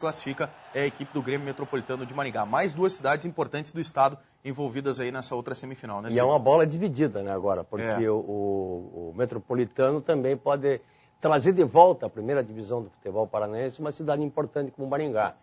classifica é a equipe do Grêmio Metropolitano de Maringá. Mais 2 cidades importantes do estado envolvidas aí nessa outra semifinal, né? E é uma bola dividida, né, agora, porque o Metropolitano também pode trazer de volta a primeira divisão do futebol paranaense uma cidade importante como Maringá.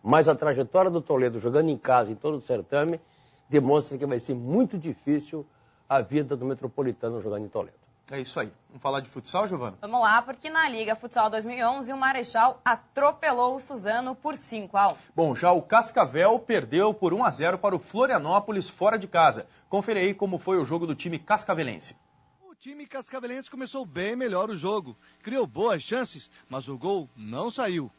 Mas a trajetória do Toledo jogando em casa em todo o certame demonstra que vai ser muito difícil a vida do Metropolitano jogando em Toledo. É isso aí. Vamos falar de futsal, Giovana? Vamos lá, porque na Liga Futsal 2011 o Marechal atropelou o Suzano por 5-1. Bom, já o Cascavel perdeu por 1-0 para o Florianópolis fora de casa. Confere aí como foi o jogo do time cascavelense. O time cascavelense começou bem melhor o jogo. Criou boas chances, mas o gol não saiu.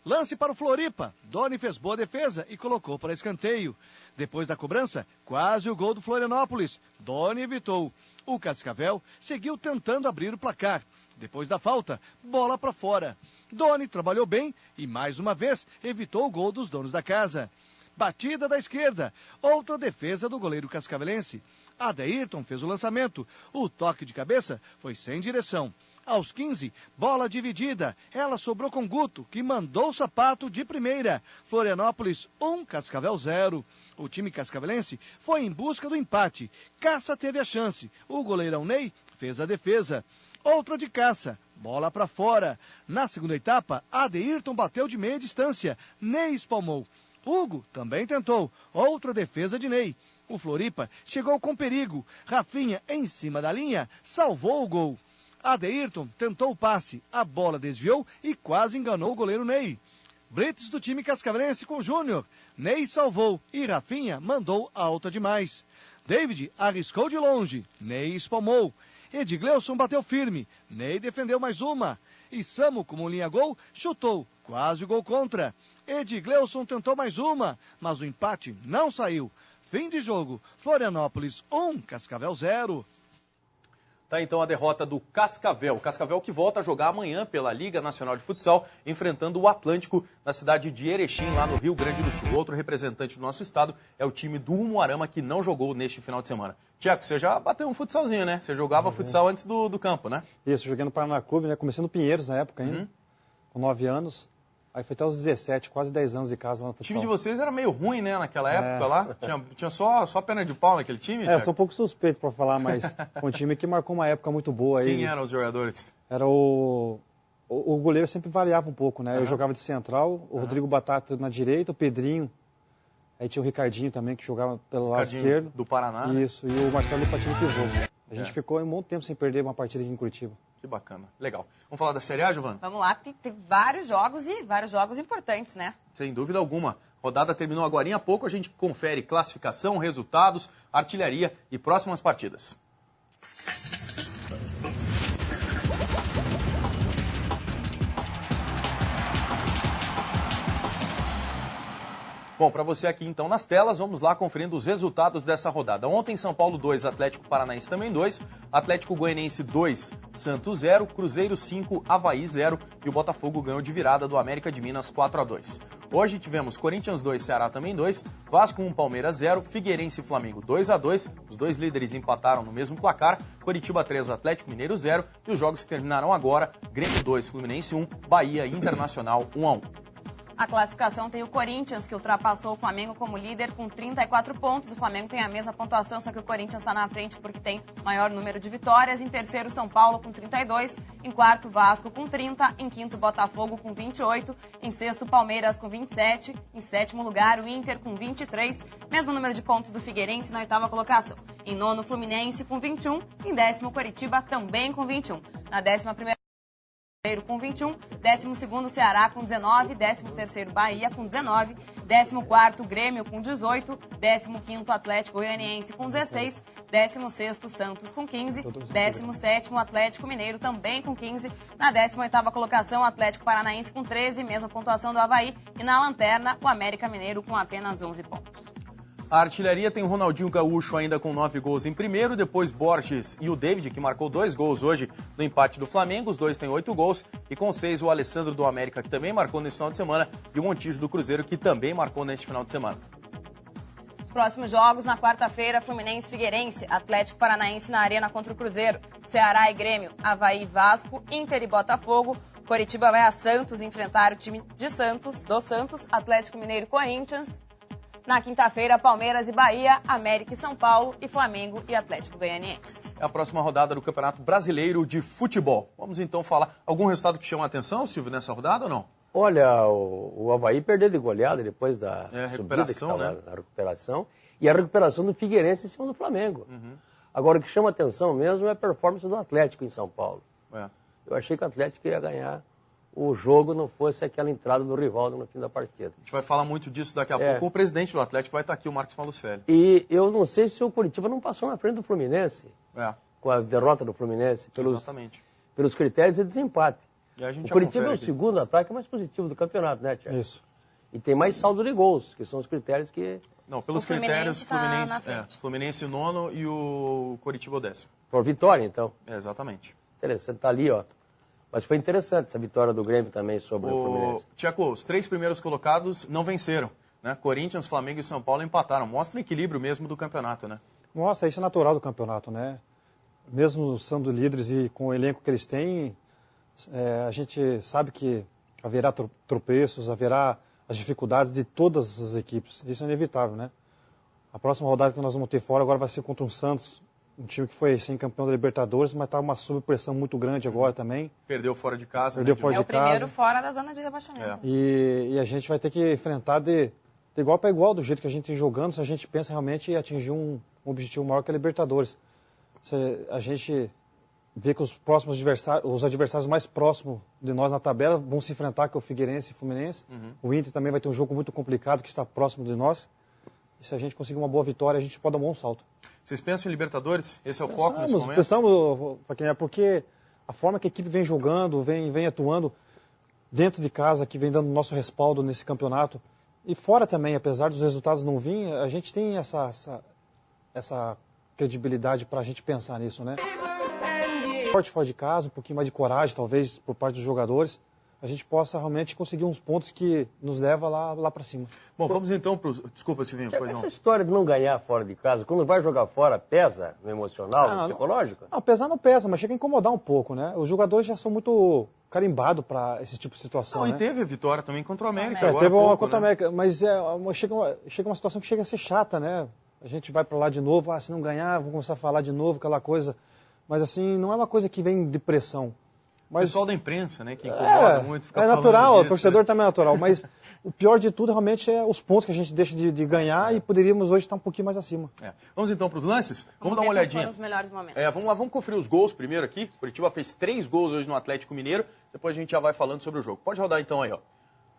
Lance para o Floripa. Doni fez boa defesa e colocou para escanteio. Depois da cobrança, quase o gol do Florianópolis. Doni evitou. O Cascavel seguiu tentando abrir o placar. Depois da falta, bola para fora. Doni trabalhou bem e, mais uma vez, evitou o gol dos donos da casa. Batida da esquerda. Outra defesa do goleiro cascavelense. Adeirton fez o lançamento. O toque de cabeça foi sem direção. Aos 15, bola dividida. Ela sobrou com Guto, que mandou o sapato de primeira. Florianópolis 1, Cascavel 0. O time cascavelense foi em busca do empate. Caça teve a chance. O goleirão Ney fez a defesa. Outra de Caça. Bola para fora. Na segunda etapa, Adeirton bateu de meia distância. Ney espalmou. Hugo também tentou. Outra defesa de Ney. O Floripa chegou com perigo. Rafinha, em cima da linha, salvou o gol. Adeirton tentou o passe, a bola desviou e quase enganou o goleiro Ney. Blitz do time cascavelense com Júnior. Ney salvou e Rafinha mandou alta demais. David arriscou de longe, Ney espalmou. Edgleuson bateu firme, Ney defendeu mais uma. E Samu, como linha gol, chutou, quase o gol contra. Edgleuson tentou mais uma, mas o empate não saiu. Fim de jogo, Florianópolis 1, Cascavel 0. Tá, então a derrota do Cascavel. Cascavel que volta a jogar amanhã pela Liga Nacional de Futsal, enfrentando o Atlântico na cidade de Erechim, lá no Rio Grande do Sul. Outro representante do nosso estado é o time do Umuarama, que não jogou neste final de semana. Tiago, você já bateu um futsalzinho, né? Você jogava futsal antes do campo, né? Isso, joguei no Paraná Clube, né? Comecei no Pinheiros na época ainda, com 9 anos. Aí foi até os 17, quase 10 anos de casa lá no O futsal. time de vocês era meio ruim, né, naquela época lá? Tinha só perna de pau naquele time, eu sou um pouco suspeito para falar, mas um time que marcou uma época muito boa aí. Quem eram os jogadores? Era o goleiro sempre variava um pouco, né? Eu jogava de central, o Rodrigo Batata na direita, o Pedrinho. Aí tinha o Ricardinho também, que jogava pelo lado esquerdo. Do Paraná. Isso, e o Marcelo Patino pivô. A gente ficou um monte de tempo sem perder uma partida aqui em Curitiba. Que bacana, legal. Vamos falar da Série A, Giovana? Vamos lá, porque tem vários jogos e vários jogos importantes, né? Sem dúvida alguma. A rodada terminou agora há pouco, a gente confere classificação, resultados, artilharia e próximas partidas. Bom, para você aqui então nas telas, vamos lá conferindo os resultados dessa rodada. Ontem, São Paulo 2, Atlético Paranaense também 2, Atlético Goianiense 2, Santos 0, Cruzeiro 5, Avaí 0 e o Botafogo ganhou de virada do América de Minas 4-2. Hoje tivemos Corinthians 2, Ceará também 2, Vasco 1, Palmeiras 0, Figueirense e Flamengo 2-2, os dois líderes empataram no mesmo placar, Coritiba 3, Atlético Mineiro 0 e os jogos terminaram agora, Grêmio 2, Fluminense 1, Bahia Internacional 1-1. A classificação tem o Corinthians, que ultrapassou o Flamengo como líder com 34 pontos. O Flamengo tem a mesma pontuação, só que o Corinthians está na frente porque tem maior número de vitórias. Em terceiro, São Paulo com 32. Em quarto, Vasco com 30. Em quinto, Botafogo com 28. Em sexto, Palmeiras com 27. Em sétimo lugar, o Inter com 23. Mesmo número de pontos do Figueirense na oitava colocação. Em nono, Fluminense com 21. Em décimo, Coritiba também com 21. Na 11ª, com 21, 12º Ceará com 19, 13º Bahia com 19, 14º Grêmio com 18, 15º Atlético Goianiense com 16, 16º Santos com 15, 17º Atlético Mineiro também com 15, na 18ª colocação Atlético Paranaense com 13, mesma pontuação do Avaí, e na lanterna o América Mineiro com apenas 11 pontos. A artilharia tem o Ronaldinho Gaúcho ainda com 9 gols em primeiro, depois Borges e o David, que marcou 2 gols hoje no empate do Flamengo, os dois têm 8 gols, e com 6 o Alessandro do América, que também marcou nesse final de semana, e o Montijo do Cruzeiro, que também marcou neste final de semana. Os próximos jogos, na quarta-feira, Fluminense e Figueirense, Atlético Paranaense na Arena contra o Cruzeiro, Ceará e Grêmio, Avaí e Vasco, Inter e Botafogo, Coritiba vai a Santos enfrentar o time de Santos, Atlético Mineiro e Corinthians. Na quinta-feira, Palmeiras e Bahia, América e São Paulo e Flamengo e Atlético Goianiense. É a próxima rodada do Campeonato Brasileiro de Futebol. Vamos então falar. Algum resultado que chama a atenção, Silvio, nessa rodada ou não? Olha, o Avaí perdeu de goleada depois da recuperação, subida, né? A recuperação. E a recuperação do Figueirense em cima do Flamengo. Agora, o que chama atenção mesmo é a performance do Atlético em São Paulo. Eu achei que o Atlético ia ganhar o jogo, não fosse aquela entrada do Rivaldo no fim da partida. A gente vai falar muito disso daqui a pouco com o presidente do Atlético, vai estar aqui, o Marcos Malucelli. E eu não sei se o Coritiba não passou na frente do Fluminense, com a derrota do Fluminense, pelos critérios de desempate. O Coritiba é o segundo ataque mais positivo do campeonato, né, Thiago? Isso. E tem mais saldo de gols, que são os critérios que... Não, pelos critérios, Fluminense o nono e o Coritiba o 10º. Por vitória, então. Exatamente. Interessante, tá ali, ó. Mas foi interessante essa vitória do Grêmio também sobre o Fluminense. Tcheco, os 3 primeiros colocados não venceram, né? Corinthians, Flamengo e São Paulo empataram. Mostra o equilíbrio mesmo do campeonato, né? Mostra, isso é natural do campeonato, né? Mesmo sendo líderes e com o elenco que eles têm, a gente sabe que haverá tropeços, haverá as dificuldades de todas as equipes. Isso é inevitável, né? A próxima rodada que nós vamos ter fora agora vai ser contra um Santos, um time que foi sem campeão da Libertadores, mas está uma subpressão muito grande agora também. Perdeu fora de casa. Perdeu fora de casa. É o primeiro fora da zona de rebaixamento. E a gente vai ter que enfrentar de igual para igual, do jeito que a gente tem jogando, se a gente pensa realmente em atingir um objetivo maior que a Libertadores. A gente vê que os adversários mais próximos de nós na tabela vão se enfrentar, que é o Figueirense e o Fluminense. O Inter também vai ter um jogo muito complicado, que está próximo de nós. E se a gente conseguir uma boa vitória, a gente pode dar um bom salto. Vocês pensam em Libertadores? Esse é o foco nesse momento? Pensamos, porque a forma que a equipe vem jogando, vem atuando dentro de casa, que vem dando nosso respaldo nesse campeonato. E fora também, apesar dos resultados não virem, a gente tem essa credibilidade para a gente pensar nisso, né? Forte fora de casa, um pouquinho mais de coragem, talvez, por parte dos jogadores, a gente possa realmente conseguir uns pontos que nos levam lá para cima. Bom, vamos então para os... Desculpa, Silvinho. Essa história de não ganhar fora de casa, quando vai jogar fora, pesa no emocional, no psicológico? Não, pesar não pesa, mas chega a incomodar um pouco, né? Os jogadores já são muito carimbados para esse tipo de situação, Não, né? E teve a vitória também contra o América. Teve uma contra o América, mas chega uma situação que chega a ser chata, né? A gente vai para lá de novo, se não ganhar, vamos começar a falar de novo, aquela coisa. Mas assim, não é uma coisa que vem de pressão. Mas, o pessoal da imprensa, né, que incomoda muito. É natural, o torcedor também é natural, mas o pior de tudo realmente é os pontos que a gente deixa de ganhar e poderíamos hoje estar um pouquinho mais acima. Vamos então para os lances? Vamos dar uma olhadinha. Foram os melhores momentos. Vamos lá, vamos conferir os gols primeiro aqui. Curitiba fez 3 gols hoje no Atlético Mineiro, depois a gente já vai falando sobre o jogo. Pode rodar então aí, ó.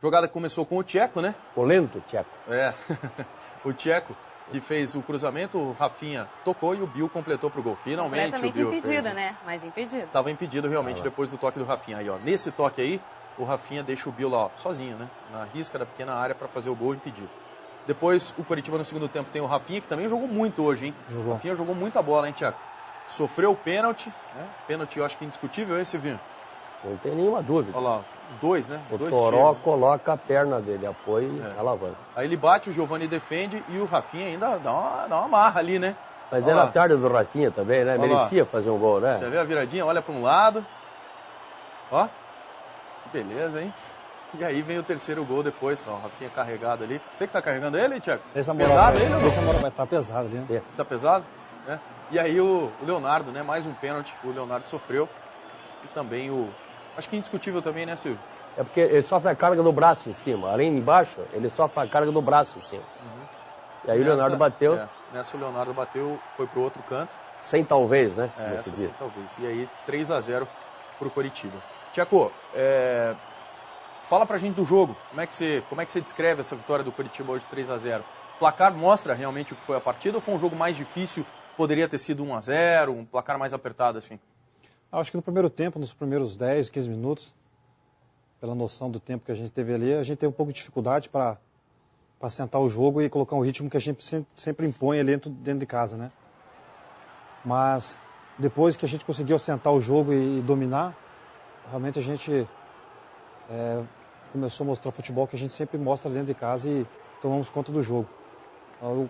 Jogada que começou com o Tcheco, né? O lento Tcheco. O Tcheco que fez o cruzamento, o Rafinha tocou e o Bill completou pro gol. Finalmente o Bill impedida, né? Mas impedido. Estava impedido realmente depois do toque do Rafinha. Aí, ó, nesse toque aí, o Rafinha deixa o Bill lá, ó, sozinho, né? Na risca da pequena área para fazer o gol impedido. Depois, o Coritiba no segundo tempo tem o Rafinha, que também jogou muito hoje, hein? O Rafinha jogou muita bola, hein, Thiago? Sofreu o pênalti, né? Pênalti eu acho que indiscutível, esse Silvinho? Não tem nenhuma dúvida. Olha lá, os dois, né? O Toró coloca a perna dele, apoia e alavanca. Aí ele bate, o Giovani defende e o Rafinha ainda dá uma marra ali, né? Mas era a tarde do Rafinha também, né? Merecia fazer um gol, né? Já viu a viradinha? Olha para um lado. Ó, que beleza, hein? E aí vem o terceiro gol depois, ó, o Rafinha carregado ali. Você que tá carregando ele, Thiago? Pesado ele? Essa moral vai estar pesado ali, né? Tá pesado? É. E aí o Leonardo, né? Mais um pênalti, o Leonardo sofreu. E também acho que indiscutível também, né, Silvio? É porque ele sofre a carga do braço em cima. Além de embaixo, ele sofre a carga do braço em cima. E aí o Leonardo bateu. Nessa o Leonardo bateu, foi pro outro canto. Sem talvez, né? Sem talvez. E aí 3-0 pro Coritiba. Tcheco, fala pra gente do jogo. Como é que você descreve essa vitória do Coritiba hoje 3-0? O placar mostra realmente o que foi a partida ou foi um jogo mais difícil? Poderia ter sido 1-0, um placar mais apertado assim? Acho que no primeiro tempo, nos primeiros 10, 15 minutos, pela noção do tempo que a gente teve ali, a gente teve um pouco de dificuldade para sentar o jogo e colocar um ritmo que a gente sempre impõe ali dentro de casa, né? Mas depois que a gente conseguiu sentar o jogo e dominar, realmente a gente começou a mostrar o futebol que a gente sempre mostra dentro de casa e tomamos conta do jogo.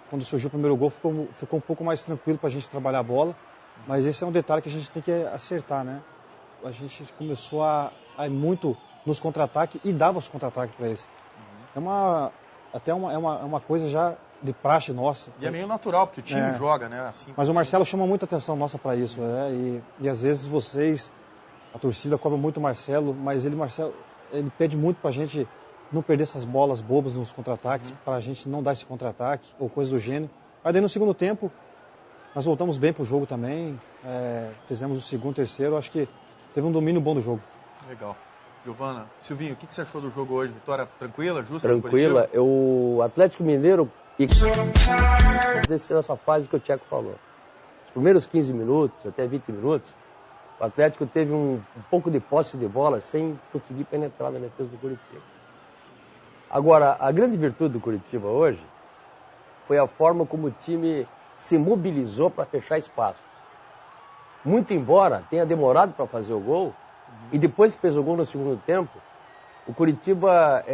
Quando surgiu o primeiro gol, ficou um pouco mais tranquilo para a gente trabalhar a bola. Mas esse é um detalhe que a gente tem que acertar, né? a gente começou a ir muito nos contra-ataques e dava os contra-ataques para eles. É uma coisa já de praxe nossa. E é meio natural, porque o time joga, né? Assim, mas o Marcelo chama muita atenção nossa para isso, né? E às vezes vocês, a torcida cobra muito o Marcelo, mas Marcelo, ele pede muito para a gente não perder essas bolas bobas nos contra-ataques, para a gente não dar esse contra-ataque ou coisa do gênero. Aí daí no segundo tempo, nós voltamos bem para o jogo também, fizemos o segundo, terceiro, acho que teve um domínio bom do jogo. Legal. Giovana, Silvinho, o que você achou do jogo hoje? Vitória tranquila, justa? Tranquila. O Atlético Mineiro nessa fase que o Tcheco falou. Os primeiros 15 minutos, até 20 minutos, o Atlético teve um pouco de posse de bola sem conseguir penetrar na defesa do Curitiba. Agora, a grande virtude do Curitiba hoje foi a forma como o time se mobilizou para fechar espaços. Muito embora tenha demorado para fazer o gol, e depois que fez o gol no segundo tempo, o Curitiba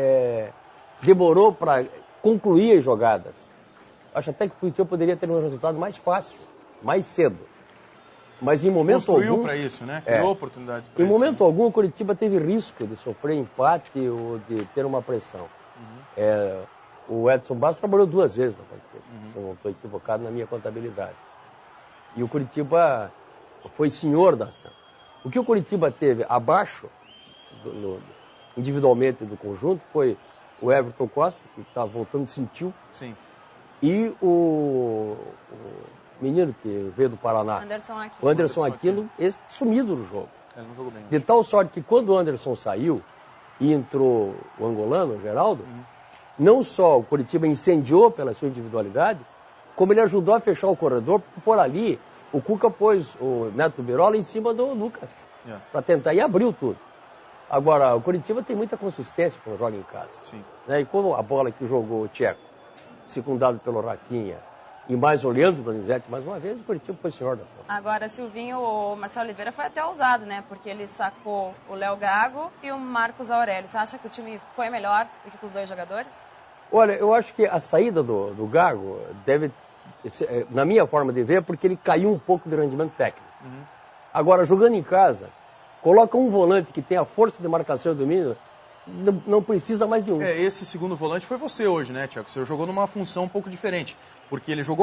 demorou para concluir as jogadas. Acho até que o Curitiba poderia ter um resultado mais fácil, mais cedo. Mas em momento construiu algum... para isso, né? Criou oportunidades para isso. Em isso. momento algum, o Curitiba teve risco de sofrer empate ou de ter uma pressão. O Edson Bastos trabalhou 2 vezes na partida, se eu não estou equivocado na minha contabilidade. E o Curitiba foi senhor da ação. O que o Curitiba teve abaixo, individualmente do conjunto, foi o Everton Costa, que está voltando, sentiu. Sim. E o menino que veio do Paraná, o Anderson Aquino, esse sumido no jogo. Ele não jogou bem. De tal sorte que quando o Anderson saiu e entrou o angolano, o Geraldo, não só o Curitiba incendiou pela sua individualidade, como ele ajudou a fechar o corredor, porque por ali o Cuca pôs o Neto Birola em cima do Lucas, para tentar, e abriu tudo. Agora, o Curitiba tem muita consistência quando joga em casa. Sim. Né? E como a bola que jogou o Tcheco, secundado pelo Rafinha, e mais olhando o Donizete mais uma vez, o Curitiba foi senhor da ação. Agora, Silvinho, o Marcelo Oliveira foi até ousado, né? Porque ele sacou o Léo Gago e o Marcos Aurélio. Você acha que o time foi melhor do que com os 2 jogadores? Olha, eu acho que a saída do Gago deve, na minha forma de ver, é porque ele caiu um pouco de rendimento técnico. Agora, jogando em casa, coloca um volante que tem a força de marcação e domínio, não precisa mais de um. Esse segundo volante foi você hoje, né, Tiago? Você jogou numa função um pouco diferente, porque ele jogou